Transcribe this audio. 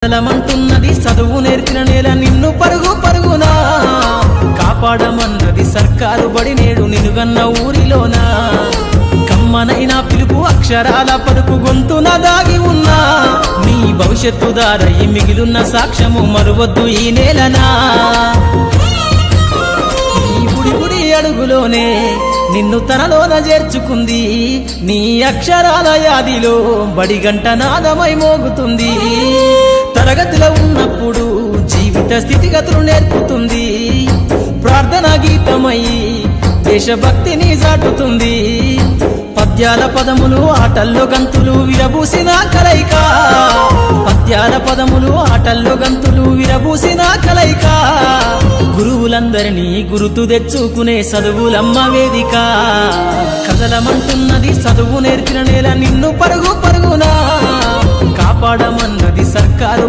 కదలమంటున్నది చదువు నేర్చిన నేల నిన్ను పరుగు పరుగునా కాపాడమన్నది సర్కారు బడి నేడు నినుగన్న ఊరిలోనా కమ్మనైన పిలుపు అక్షరాల పలుకు గొంతున దాగి ఉన్నా నీ భవిష్యత్తు దారయి మిగిలున్న సాక్ష్యము మరువద్దు ఈ నేలనా నీ బుడి బుడి అడుగులోనే నిన్ను తనలోన చేర్చుకుంది నీ అక్షరాల యాదిలో బడిగంట నాదమై మోగుతుంది తరగతిలో ఉన్నప్పుడు జీవిత స్థితిగతులు నేర్పుతుంది ప్రార్థన గీతమై దేశభక్తిని చాటుతుంది పద్యాల పదములు ఆటల్లో గంతులు విరబూసిన కలయిక పద్యాల పదములు ఆటల్లో గంతులు విరబూసిన కలయిక గురువులందరినీ గురుతు తెచ్చుకునే చదువులమ్మ వేదిక కదలమంటున్నది చదువు నేర్చిన నేల నిన్ను పరుగు పరుగునా కాపాడమన్నది సర్కారు